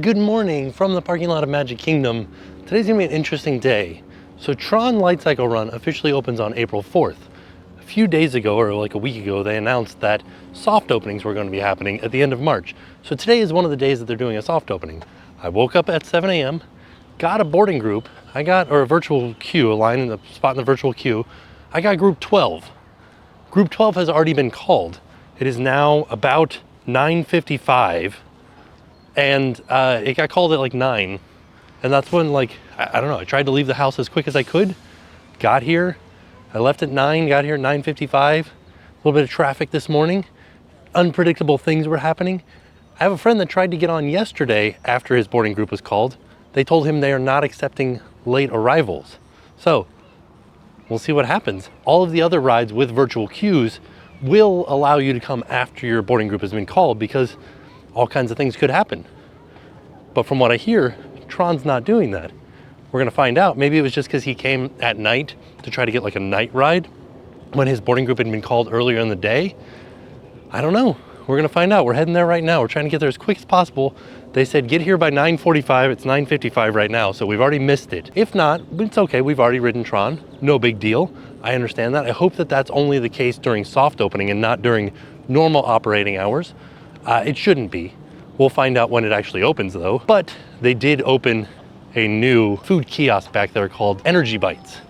Good morning from the parking lot of Magic Kingdom. Today's gonna be an interesting day. So Tron Light Cycle Run officially opens on April 4th. A few days ago, or like a week ago, they announced that soft openings were going to be happening at the end of March. So today is one of the days that they're doing a soft opening. I woke up at 7 a.m., got a boarding group. Or a virtual queue, a line in the spot in the virtual queue. I got group 12. Group 12 has already been called. It is now about 9:55. And it got called at like 9. And that's when, like, I don't know, I tried to leave the house as quick as I could. Got here, I left at 9, got here at 9:55. A little bit of traffic this morning. Unpredictable things were happening. I have a friend that tried to get on yesterday after his boarding group was called. They told him they are not accepting late arrivals. So we'll see what happens. All of the other rides with virtual queues will allow you to come after your boarding group has been called because all kinds of things could happen. But from what I hear, Tron's not doing that. We're gonna find out. Maybe it was just because he came at night to try to get like a night ride when his boarding group had been called earlier in the day. I don't know. We're gonna find out. We're heading there right now. We're trying to get there as quick as possible. They said get here by 9:45. It's 9:55 right now, so we've already missed it. If not, it's okay. We've already ridden Tron. No big deal. I understand that. I hope that that's only the case during soft opening and not during normal operating hours. It shouldn't be. We'll find out when it actually opens though. But they did open a new food kiosk back there called Energy Bites.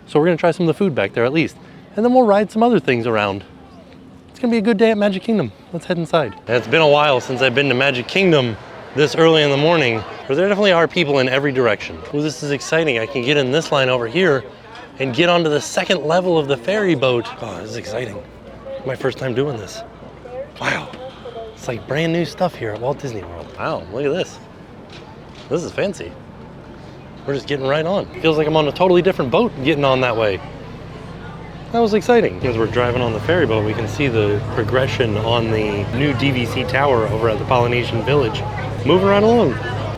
So we're gonna try some of the food back there at least. And then we'll ride some other things around. It's gonna be a good day at Magic Kingdom. Let's head inside. It's been a while since I've been to Magic Kingdom this early in the morning. But there definitely are people in every direction. Oh, this is exciting. I can get in this line over here and get onto the second level of the ferry boat. Oh, this is exciting. My first time doing this. Wow. It's like brand new stuff here at Walt Disney World. Wow, look at this. This is fancy. We're just getting right on. Feels like I'm on a totally different boat getting on that way. That was exciting. As we're driving on the ferry boat, we can see the progression on the new DVC tower over at the Polynesian Village. Moving right along.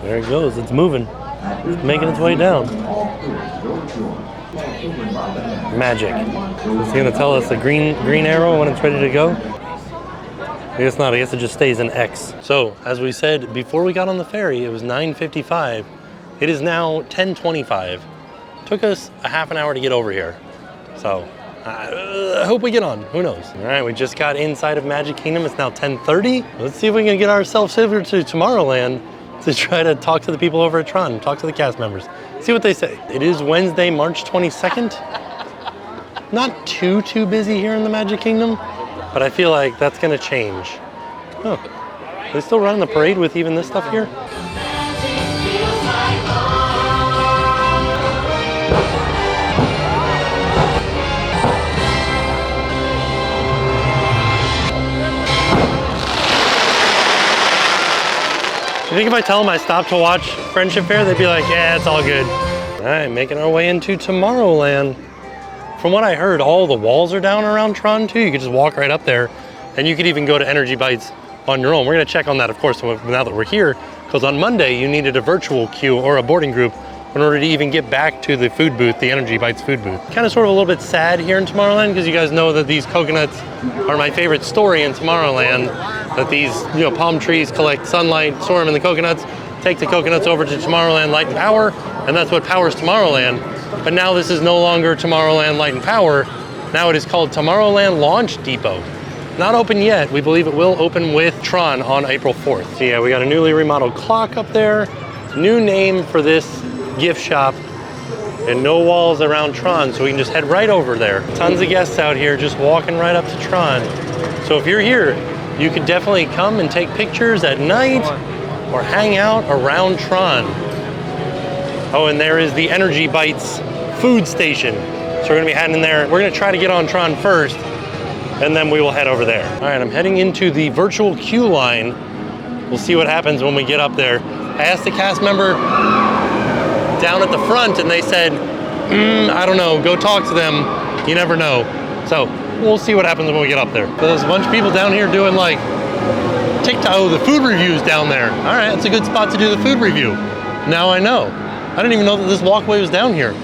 There it goes, it's moving. It's making its way down. Magic. Is he gonna tell us the green arrow when it's ready to go? I guess not, I guess it just stays in X. So, as we said, before we got on the ferry, it was 9:55. It is now 10:25. Took us a half an hour to get over here. So, I hope we get on, who knows? All right, we just got inside of Magic Kingdom. It's now 10:30. Let's see if we can get ourselves over to Tomorrowland to try to talk to the people over at Tron, talk to the cast members, see what they say. It is Wednesday, March 22nd. Not too busy here in the Magic Kingdom, but I feel like that's gonna change. Oh, are they still running the parade with even this stuff here? You think if I tell them I stopped to watch Friendship Fair, they'd be like, yeah, it's all good. All right, making our way into Tomorrowland. From what I heard, all the walls are down around Tron too. You could just walk right up there and you could even go to Energy Bites on your own. We're gonna check on that, of course, now that we're here, because on Monday you needed a virtual queue or a boarding group in order to even get back to the food booth, the Energy Bites food booth. Kind of sort of a little bit sad here in Tomorrowland because you guys know that these coconuts are my favorite story in Tomorrowland, that these palm trees collect sunlight, store them in the coconuts, take the coconuts over to Tomorrowland Light and Power, and that's what powers Tomorrowland. But now this is no longer Tomorrowland Light and Power. Now it is called Tomorrowland Launch Depot. Not open yet. We believe it will open with Tron on April 4th. So yeah, we got a newly remodeled clock up there. New name for this gift shop. And no walls around Tron, so we can just head right over there. Tons of guests out here just walking right up to Tron. So if you're here, you could definitely come and take pictures at night or hang out around Tron. Oh, and there is the Energy Bites food station. So we're gonna be heading there. We're gonna try to get on Tron first, and then we will head over there. All right, I'm heading into the virtual queue line. We'll see what happens when we get up there. I asked the cast member down at the front, and they said, I don't know, go talk to them. You never know. So we'll see what happens when we get up there. But there's a bunch of people down here doing like TikTok, oh, the food review's down there. All right, it's a good spot to do the food review. Now I know. I didn't even know that this walkway was down here.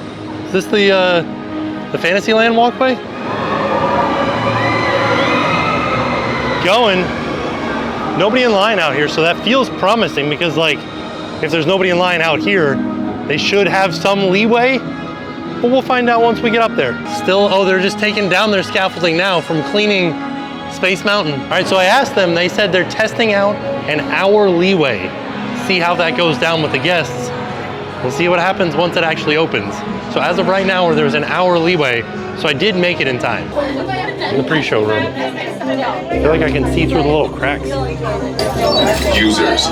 Is this the Fantasyland walkway? Going. Nobody in line out here, so that feels promising because like if there's nobody in line out here, they should have some leeway, but we'll find out once we get up there. Still, oh, they're just taking down their scaffolding now from cleaning Space Mountain. All right, so I asked them, they said they're testing out an hour leeway. See how that goes down with the guests. We'll see what happens once it actually opens. So as of right now, there's an hour leeway, so I did make it in time. In the pre-show room. I feel like I can see through the little cracks. Users,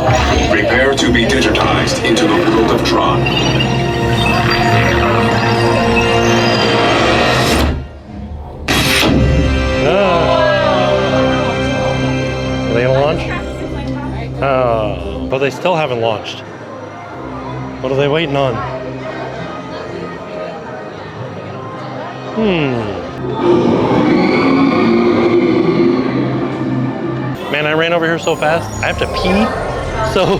prepare to be digitized into the world of Tron. Are they gonna launch? But they still haven't launched. What are they waiting on? Man, I ran over here so fast. I have to pee, so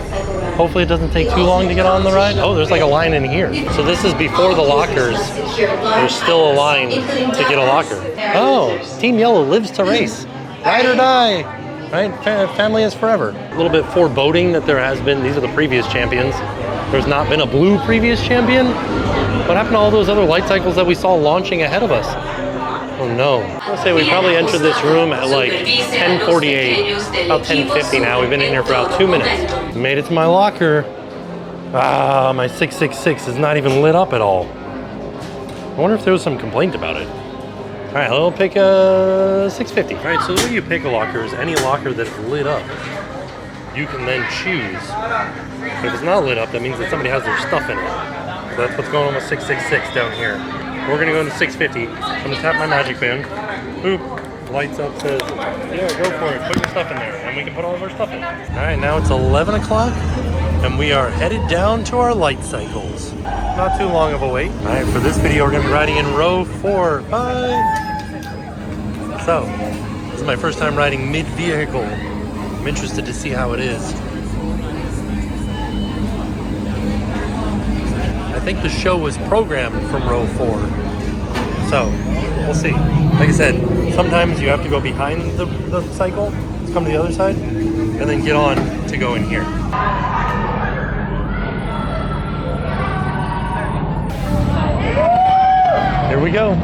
hopefully it doesn't take too long to get on the ride. Oh, there's like a line in here. So this is before the lockers. There's still a line to get a locker. Oh, Team Yellow lives to race. Ride or die, right? Family is forever. A little bit foreboding that there has been, these are the previous champions. There's not been a blue previous champion. What happened to all those other light cycles that we saw launching ahead of us? Oh no. I'll say we probably entered this room at like 10:48, about 10:50 now. We've been in here for about 2 minutes. Made it to my locker. Ah, my 666 is not even lit up at all. I wonder if there was some complaint about it. All right, I'll pick a 650. All right, so the way you pick a locker is any locker that's lit up, you can then choose. If it's not lit up, that means that somebody has their stuff in it. So that's what's going on with 666 down here. We're gonna go into 650. I'm gonna tap my magic band. Boop. Lights up, says, yeah, go for it. Put your stuff in there. And we can put all of our stuff in. All right, now it's 11 o'clock and we are headed down to our light cycles. Not too long of a wait. All right, for this video, we're gonna be riding in row 4, 5. So, this is my first time riding mid-vehicle. I'm interested to see how it is. I think the show was programmed from row 4. So, we'll see. Like I said, sometimes you have to go behind the cycle, come to the other side, and then get on to go in here. Here we go.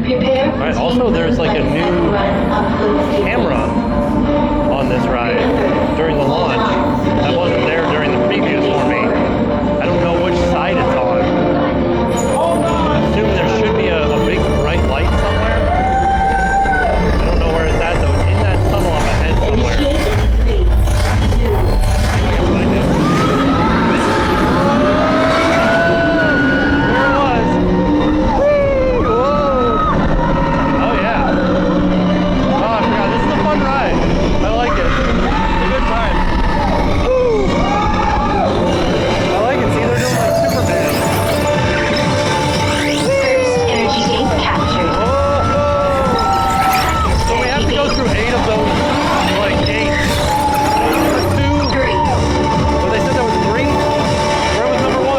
All right, also there's like a new camera on this ride during the launch that wasn't there during the previous for me. I don't know which side it's on. I assume there should be a big bright light somewhere. I don't know where it's at though. It's in that tunnel up ahead somewhere. I can find it. There it was. Woo! Whoa! Oh yeah. Oh, I forgot. This is a fun ride. I like it. It's a good time. Woo! I like it. See, they're doing like Superman. Energy gain captured. So we have to go through 8 of those, like gates. 2. Well, they said there was 3. Where was number 1?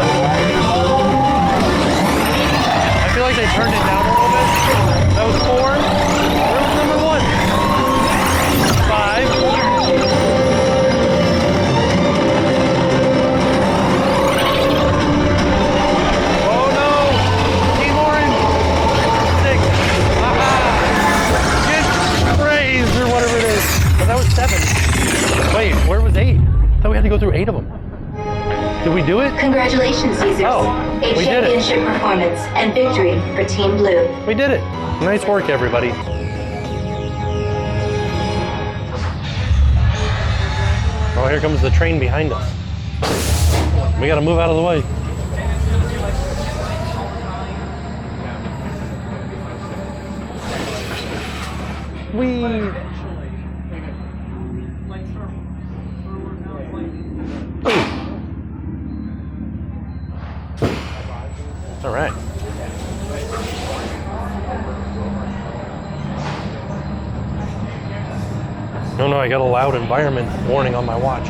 I feel like they turned it down a little bit. That was 4. Where was number 1? 5. Oh no! Team Orange! 6. Aha! Get praised or whatever it is. But that was 7. Wait, where was 8? I thought we had to go through 8 of them. Did we do it? Congratulations, users. Oh, A we did it. championship performance and victory for Team Blue. We did it. Nice work, everybody. Oh, here comes the train behind us. We gotta move out of the way. Whee! All right. No, I got a loud environment warning on my watch.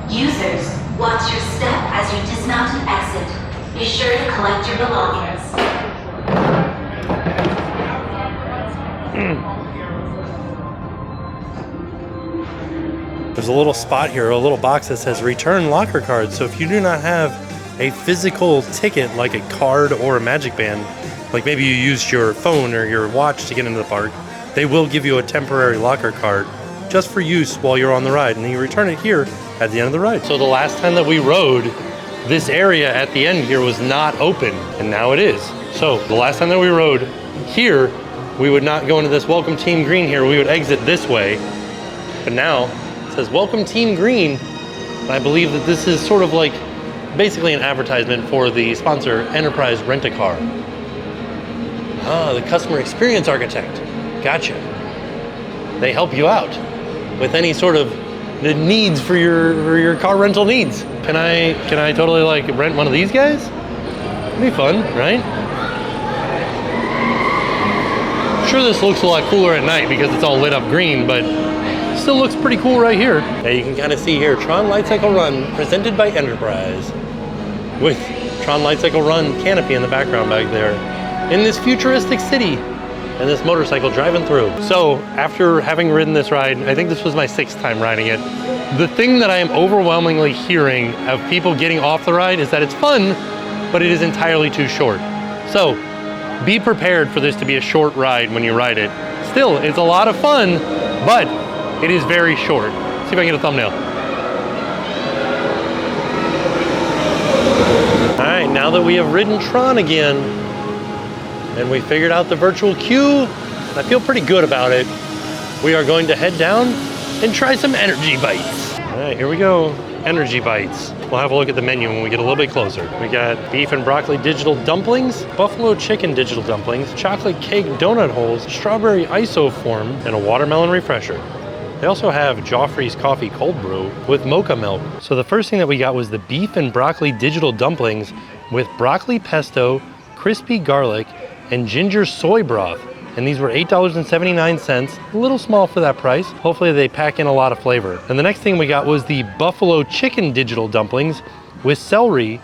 Users, watch your step as you dismount and exit. Be sure to collect your belongings. There's a little spot here, a little box that says return locker card. So if you do not have a physical ticket like a card or a Magic Band, like maybe you used your phone or your watch to get into the park, they will give you a temporary locker card just for use while you're on the ride, and then you return it here at the end of the ride. So the last time that we rode, this area at the end here was not open, and now it is. So the last time that we rode here, we would not go into this Welcome Team Green here, we would exit this way. But now it says Welcome Team Green, and I believe that this is sort of like basically an advertisement for the sponsor, Enterprise Rent-A-Car. Ah, the customer experience architect. Gotcha. They help you out with any sort of the needs for your car rental needs. Can I totally like rent one of these guys? It'd be fun, right? I'm sure this looks a lot cooler at night because it's all lit up green, but still looks pretty cool right here. Now you can kind of see here, Tron Light Cycle Run, presented by Enterprise, with Tron Light Cycle Run canopy in the background back there, in this futuristic city, and this motorcycle driving through. So after having ridden this ride, I think this was my 6th time riding it, the thing that I am overwhelmingly hearing of people getting off the ride is that it's fun, but it is entirely too short. So be prepared for this to be a short ride when you ride it. Still, it's a lot of fun, but it is very short. Let's see if I can get a thumbnail. All right, now that we have ridden Tron again, and we figured out the virtual queue, I feel pretty good about it. We are going to head down and try some energy bites. All right, here we go. Energy bites. We'll have a look at the menu when we get a little bit closer. We got beef and broccoli digital dumplings, buffalo chicken digital dumplings, chocolate cake donut holes, strawberry isoform, and a watermelon refresher. They also have Joffrey's coffee cold brew with mocha milk. So the first thing that we got was the beef and broccoli digital dumplings with broccoli pesto, crispy garlic, and ginger soy broth. And these were $8.79, a little small for that price. Hopefully they pack in a lot of flavor. And the next thing we got was the buffalo chicken digital dumplings with celery,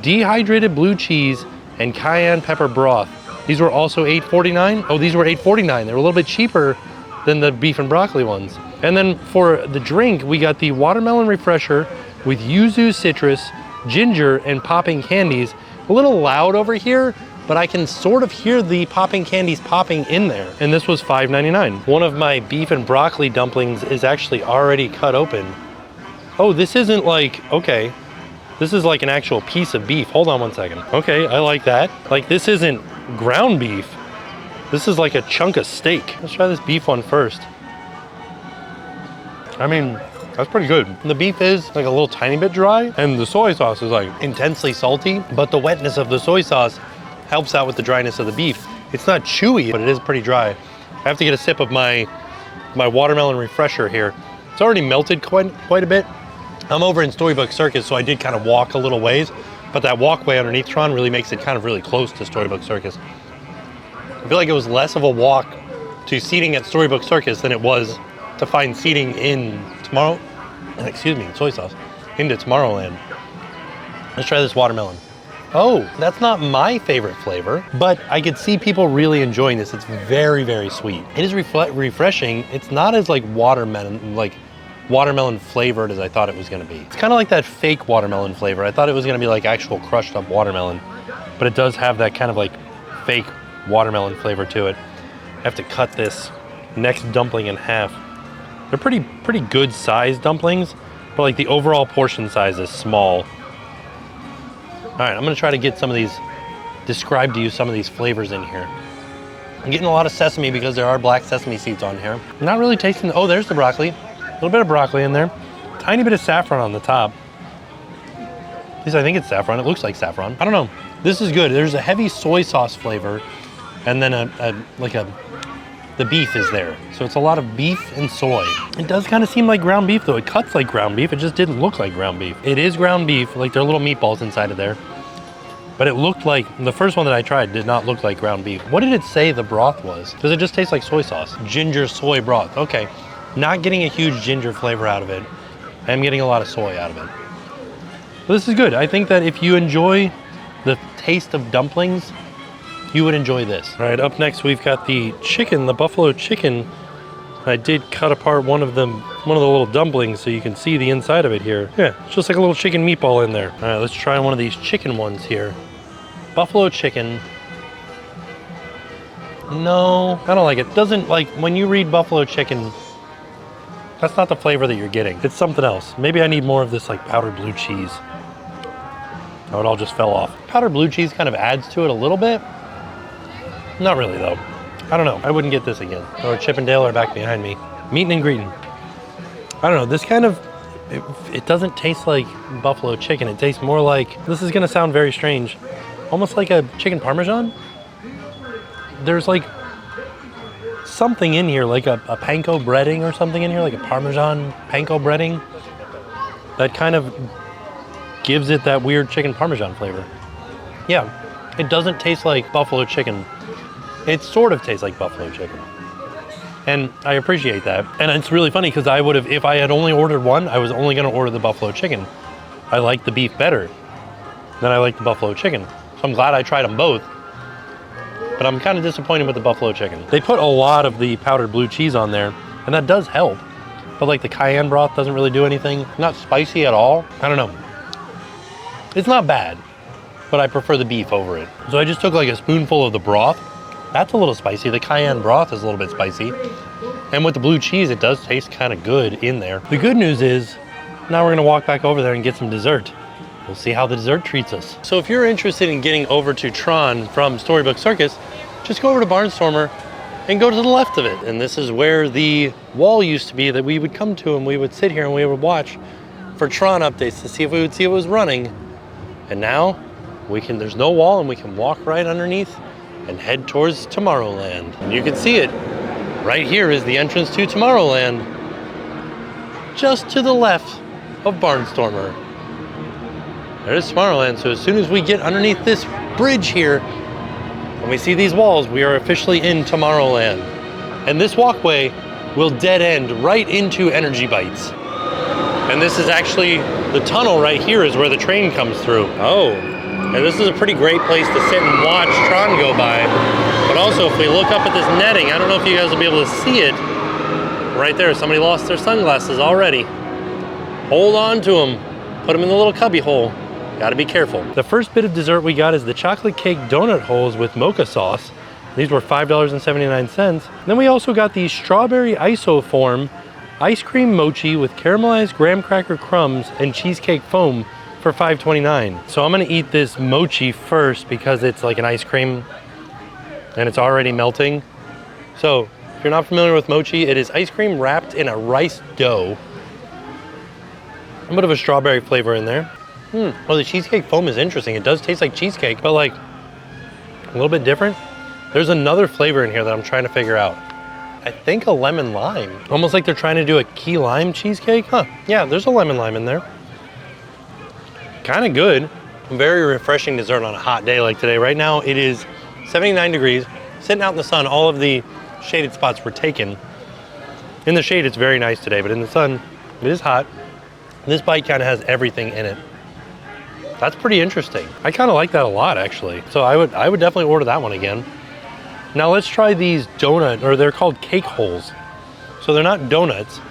dehydrated blue cheese, and cayenne pepper broth. These were also $8.49. Oh, these were $8.49. They were a little bit cheaper than the beef and broccoli ones. And then for the drink, we got the watermelon refresher with yuzu citrus, ginger, and popping candies. A little loud over here, but I can sort of hear the popping candies popping in there. And this was $5.99. One of my beef and broccoli dumplings is actually already cut open. Oh, this isn't like, okay. This is like an actual piece of beef. Hold on one second. Okay, I like that. Like, this isn't ground beef. This is like a chunk of steak. Let's try this beef one first. I mean, that's pretty good. The beef is like a little tiny bit dry, and the soy sauce is like intensely salty, but the wetness of the soy sauce helps out with the dryness of the beef. It's not chewy, but it is pretty dry. I have to get a sip of my watermelon refresher here. It's already melted quite a bit. I'm over in Storybook Circus, so I did kind of walk a little ways, but that walkway underneath Tron really makes it kind of really close to Storybook Circus. I feel like it was less of a walk to seating at Storybook Circus than it was to find seating in soy sauce, into Tomorrowland. Let's try this watermelon. Oh, that's not my favorite flavor, but I could see people really enjoying this. It's very, very sweet. It is refreshing. It's not as like watermelon flavored as I thought it was gonna be. It's kind of like that fake watermelon flavor. I thought it was gonna be like actual crushed up watermelon, but it does have that kind of like fake watermelon flavor to it. I have to cut this next dumpling in half. They're pretty good sized dumplings, but like the overall portion size is small. All right, I'm gonna try to get describe to you some of these flavors in here. I'm getting a lot of sesame because there are black sesame seeds on here. I'm not really tasting, oh, there's the broccoli. A little bit of broccoli in there. Tiny bit of saffron on the top. At least I think it's saffron, it looks like saffron. I don't know, this is good. There's a heavy soy sauce flavor, and then the beef is there. So it's a lot of beef and soy. It does kind of seem like ground beef though. It cuts like ground beef. It just didn't look like ground beef. It is ground beef, like there are little meatballs inside of there. But it looked like, the first one that I tried did not look like ground beef. What did it say the broth was? Does it just taste like soy sauce? Ginger soy broth, okay. Not getting a huge ginger flavor out of it. I am getting a lot of soy out of it. But this is good. I think that if you enjoy the taste of dumplings, you would enjoy this. All right, up next we've got the chicken, the buffalo chicken. I did cut apart one of the one of the little dumplings so you can see the inside of it here. Yeah, it's just like a little chicken meatball in there. All right, let's try one of these chicken ones here. Buffalo chicken. No, I don't like it. Doesn't, like, when you read buffalo chicken, that's not the flavor that you're getting. It's something else. Maybe I need more of this like powdered blue cheese. Oh, it all just fell off. Powdered blue cheese kind of adds to it a little bit. Not really though. I don't know. I wouldn't get this again. Or Chip and Dale are back behind me. Meeting and greeting. I don't know. This kind of, it doesn't taste like buffalo chicken. It tastes more like, this is gonna sound very strange, almost like a chicken parmesan. There's like something in here, like a panko breading or something in here, like a Parmesan panko breading that kind of gives it that weird chicken Parmesan flavor. Yeah, it doesn't taste like buffalo chicken. It sort of tastes like buffalo chicken. And I appreciate that. And it's really funny because I would have, if I had only ordered one, I was only gonna order the buffalo chicken. I like the beef better than I like the buffalo chicken. So I'm glad I tried them both. But I'm kind of disappointed with the buffalo chicken. They put a lot of the powdered blue cheese on there, and that does help. But like the cayenne broth doesn't really do anything. Not spicy at all. I don't know. It's not bad, but I prefer the beef over it. So I just took like a spoonful of the broth. That's a little spicy. The cayenne broth is a little bit spicy. And with the blue cheese, it does taste kind of good in there. The good news is, now we're gonna walk back over there and get some dessert. We'll see how the dessert treats us. So if you're interested in getting over to Tron from Storybook Circus, just go over to Barnstormer and go to the left of it. And this is where the wall used to be that we would come to, and we would sit here and we would watch for Tron updates to see if we would see it was running. And now there's no wall and we can walk right underneath and head towards Tomorrowland. And you can see it. Right here is the entrance to Tomorrowland. Just to the left of Barnstormer. There's Tomorrowland, so as soon as we get underneath this bridge here, and we see these walls, we are officially in Tomorrowland. And this walkway will dead end right into Energy Bites. And this is actually, the tunnel right here is where the train comes through. Oh, and this is a pretty great place to sit and watch Tron go by. But also, if we look up at this netting, I don't know if you guys will be able to see it. Right there, somebody lost their sunglasses already. Hold on to them. Put them in the little cubby hole. Gotta be careful. The first bit of dessert we got is the chocolate cake donut holes with mocha sauce. These were $5.79. Then we also got the strawberry isoform ice cream mochi with caramelized graham cracker crumbs and cheesecake foam for $5.29. So I'm gonna eat this mochi first because it's like an ice cream and it's already melting. So if you're not familiar with mochi, it is ice cream wrapped in a rice dough. A bit of a strawberry flavor in there. Well, the cheesecake foam is interesting. It does taste like cheesecake, but like a little bit different. There's another flavor in here that I'm trying to figure out. I think a lemon lime. Almost like they're trying to do a key lime cheesecake. Huh, yeah, there's a lemon lime in there. Kind of good. Very refreshing dessert on a hot day like today. Right now it is 79 degrees, sitting out in the sun. All of the shaded spots were taken. In the shade, it's very nice today, but in the sun, it is hot. This bite kind of has everything in it. That's pretty interesting. I kind of like that a lot, actually. So I would definitely order that one again. Now let's try these donut, or they're called cake holes. So they're not donuts,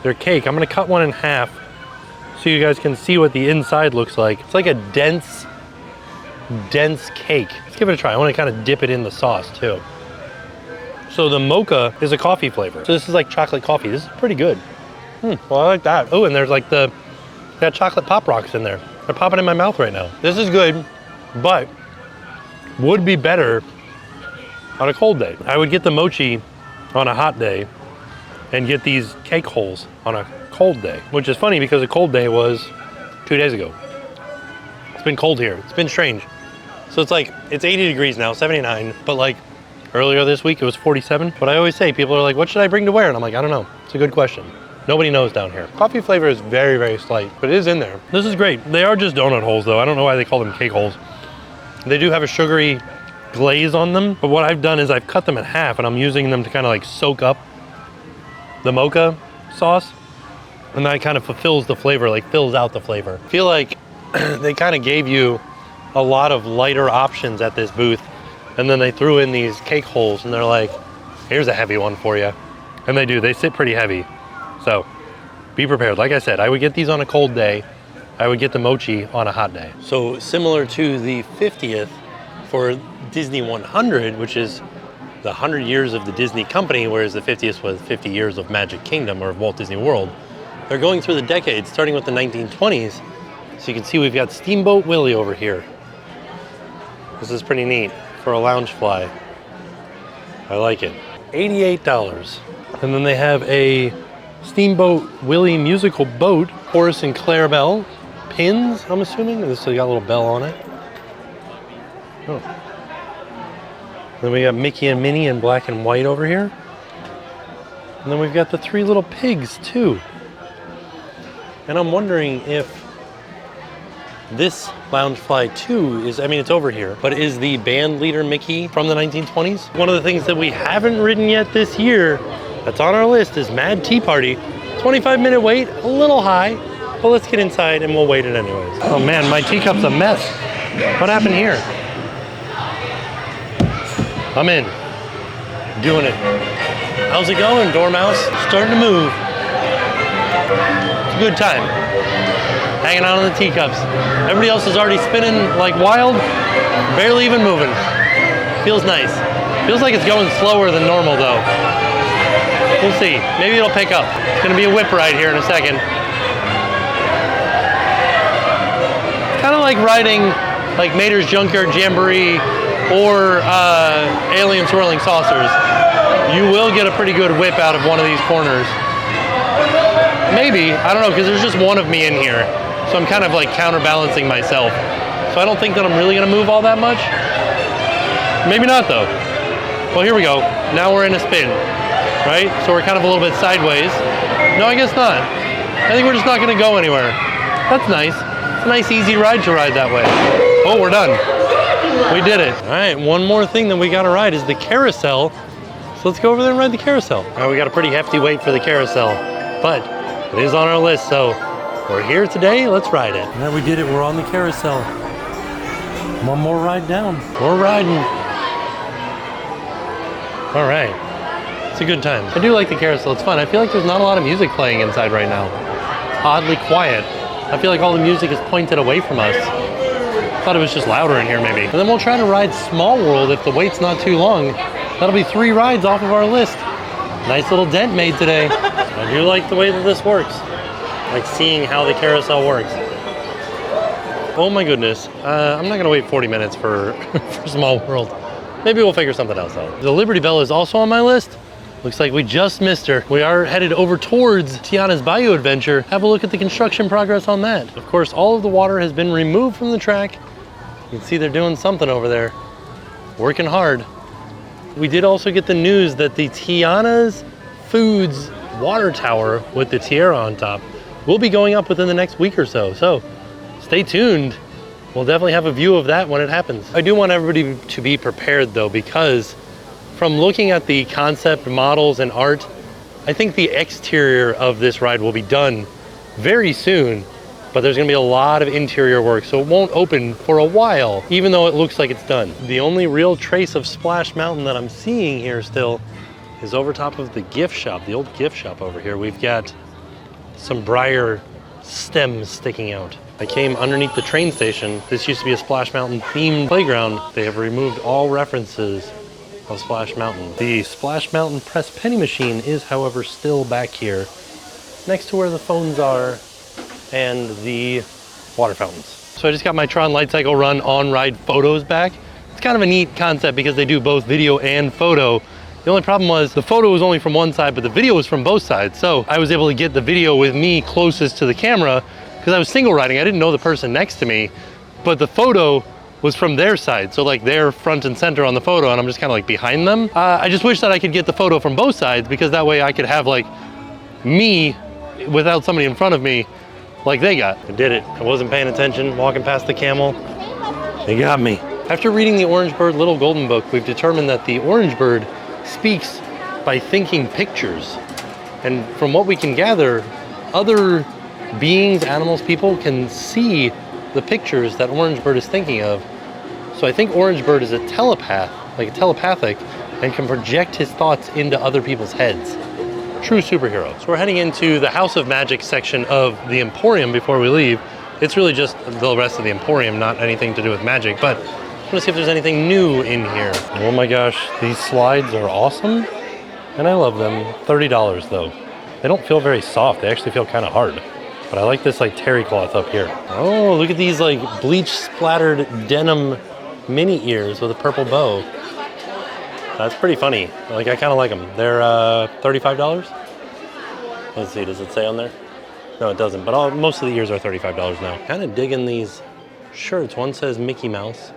they're cake. I'm gonna cut one in half so you guys can see what the inside looks like. It's like a dense cake. Let's give it a try. I wanna kind of dip it in the sauce too. So the mocha is a coffee flavor. So this is like chocolate coffee. This is pretty good. Well, I like that. Oh, and there's like got chocolate Pop Rocks in there. They're popping in my mouth right now. This is good, but would be better on a cold day. I would get the mochi on a hot day and get these cake holes on a cold day, which is funny because a cold day was 2 days ago. It's been cold here. It's been strange. So it's like, it's 80 degrees now, 79, but like earlier this week it was 47. But I always say, people are like, what should I bring to wear? And I'm like, I don't know. It's a good question. Nobody knows down here. Coffee flavor is very, very slight, but it is in there. This is great. They are just donut holes though. I don't know why they call them cake holes. They do have a sugary glaze on them, but what I've done is I've cut them in half and I'm using them to kind of like soak up the mocha sauce. And that kind of fulfills the flavor, like fills out the flavor. I feel like they kind of gave you a lot of lighter options at this booth. And then they threw in these cake holes and they're like, here's a heavy one for you. And they do, they sit pretty heavy. So be prepared. Like I said, I would get these on a cold day. I would get the mochi on a hot day. So similar to the 50th for Disney 100, which is the 100 years of the Disney company, whereas the 50th was 50 years of Magic Kingdom or Walt Disney World. They're going through the decades, starting with the 1920s. So you can see we've got Steamboat Willie over here. This is pretty neat for a lounge fly. I like it. $88. And then they have a Steamboat Willie musical boat, Horace and Clarabelle. Pins, I'm assuming. This has got a little bell on it. Oh. Then we got Mickey and Minnie in black and white over here. And then we've got the three little pigs too. And I'm wondering if this Loungefly 2 is, I mean, it's over here, but is the band leader Mickey from the 1920s? One of the things that we haven't ridden yet this year that's on our list is Mad Tea Party. 25-minute wait, a little high, but let's get inside and we'll wait it anyways. Oh man, my teacup's a mess. What happened here? I'm in. Doing it. How's it going, Dormouse? Starting to move. It's a good time. Hanging out on the teacups. Everybody else is already spinning like wild, barely even moving. Feels nice. Feels like it's going slower than normal though. We'll see. Maybe it'll pick up. It's gonna be a whip ride here in a second. Kind of like riding like Mater's Junkyard Jamboree or Alien Swirling Saucers. You will get a pretty good whip out of one of these corners. Maybe, I don't know, because there's just one of me in here. So I'm kind of like counterbalancing myself. So I don't think that I'm really gonna move all that much. Maybe not though. Well, here we go. Now we're in a spin, right? So we're kind of a little bit sideways. No, I guess not. I think we're just not gonna go anywhere. That's nice. It's a nice easy ride to ride that way. Oh, we're done. We did it. All right, one more thing that we gotta ride is the Carousel. So let's go over there and ride the Carousel. All right, we got a pretty hefty wait for the Carousel, but it is on our list, so we're here today, let's ride it. All right, we did it, we're on the Carousel. One more ride down. We're riding. All right, it's a good time. I do like the Carousel, it's fun. I feel like there's not a lot of music playing inside right now. It's oddly quiet. I feel like all the music is pointed away from us. Thought it was just louder in here maybe. And then we'll try to ride Small World if the wait's not too long. That'll be 3 rides off of our list. Nice little dent made today. I do like the way that this works. Like seeing how the Carousel works. Oh my goodness. I'm not gonna wait 40 minutes for, for Small World. Maybe we'll figure something else out. The Liberty Bell is also on my list. Looks like we just missed her. We are headed over towards Tianas Bio Adventure. Have a look at the construction progress on that. Of course, all of the water has been removed from the track. You can see they're doing something over there. Working hard. We did also get the news that the Tiana's Foods water tower with the tiara on top will be going up within the next week or so. So stay tuned. We'll definitely have a view of that when it happens. I do want everybody to be prepared though, because from looking at the concept models and art, I think the exterior of this ride will be done very soon, but there's gonna be a lot of interior work, so it won't open for a while, even though it looks like it's done. The only real trace of Splash Mountain that I'm seeing here still is over top of the gift shop, the old gift shop over here. We've got some briar stems sticking out. I came underneath the train station. This used to be a Splash Mountain themed playground. They have removed all references of Splash Mountain. The Splash Mountain press penny machine is, however, still back here, next to where the phones are and the water fountains. So I just got my Tron Light Cycle Run on-ride photos back. It's kind of a neat concept because they do both video and photo. The only problem was the photo was only from one side, but the video was from both sides. So I was able to get the video with me closest to the camera because I was single riding. I didn't know the person next to me, but the photo was from their side. So like they're front and center on the photo and I'm just kind of like behind them. I just wish that I could get the photo from both sides because that way I could have like me without somebody in front of me like they got. I did it. I wasn't paying attention, walking past the camel. They got me. After reading the Orange Bird Little Golden Book, we've determined that the Orange Bird speaks by thinking pictures. And from what we can gather, other beings, animals, people can see the pictures that Orange Bird is thinking of. So I think Orange Bird is a telepath, like telepathic, and can project his thoughts into other people's heads. true superhero. So we're heading into the House of Magic section of the Emporium before we leave. It's really just the rest of the Emporium, not anything to do with magic, but I want to see if there's anything new in here. Oh my gosh, these slides are awesome, and I love them. $30 though. They don't feel very soft, they actually feel kind of hard. But I like this like terry cloth up here. Oh, look at these like bleach splattered denim mini ears with a purple bow. That's pretty funny. Like, I kind of like them. They're $35. Let's see, does it say on there? No, it doesn't, but most of the ears are $35 now. Kind of digging these shirts. One says Mickey Mouse.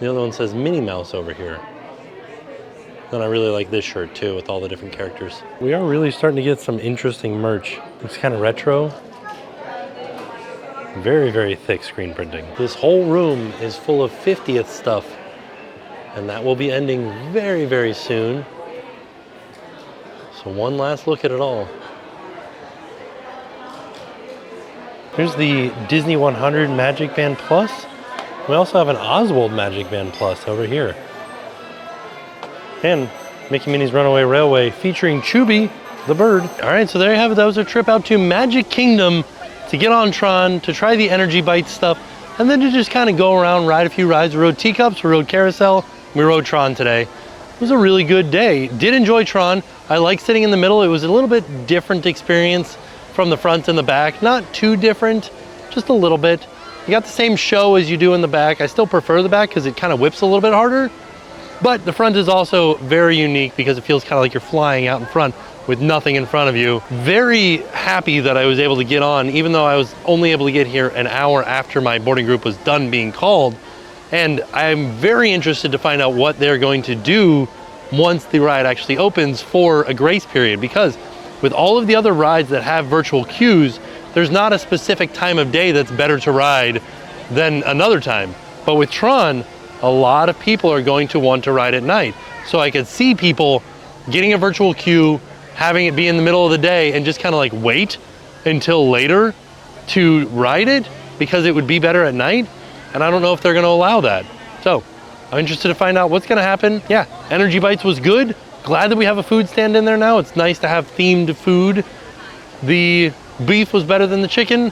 The other one says Minnie Mouse over here. Then I really like this shirt too with all the different characters. We are really starting to get some interesting merch. Looks kind of retro. Very, very thick screen printing. This whole room is full of 50th stuff, and that will be ending very, very soon. So one last look at it all. Here's the Disney 100 Magic Band Plus. We also have an Oswald Magic Band Plus over here. And Mickey Minnie's Runaway Railway featuring Chubby the bird. All right, so there you have it. That was our trip out to Magic Kingdom to get on Tron, to try the Energy Bite stuff, and then to just kind of go around, ride a few rides. We rode Teacups, we rode Carousel, we rode Tron today. It was a really good day. Did enjoy Tron. I like sitting in the middle. It was a little bit different experience from the front and the back. Not too different, just a little bit. You got the same show as you do in the back. I still prefer the back because it kind of whips a little bit harder, but the front is also very unique because it feels kind of like you're flying out in front with nothing in front of you. Very happy that I was able to get on, even though I was only able to get here an hour after my boarding group was done being called. And I'm very interested to find out what they're going to do once the ride actually opens for a grace period, because with all of the other rides that have virtual queues, there's not a specific time of day that's better to ride than another time. But with Tron, a lot of people are going to want to ride at night. So I could see people getting a virtual queue, having it be in the middle of the day, and just kind of like wait until later to ride it because it would be better at night. And I don't know if they're gonna allow that. So I'm interested to find out what's gonna happen. Yeah, Energy Bites was good. Glad that we have a food stand in there now. It's nice to have themed food. The beef was better than the chicken.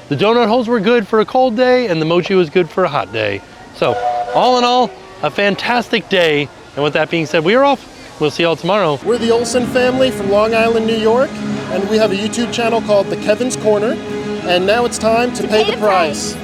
The donut holes were good for a cold day, and the mochi was good for a hot day. So all in all, a fantastic day. And with that being said, we are off. We'll see y'all tomorrow. We're the Olsen family from Long Island, New York, and we have a YouTube channel called The Kevin's Corner. And now it's time to pay the price.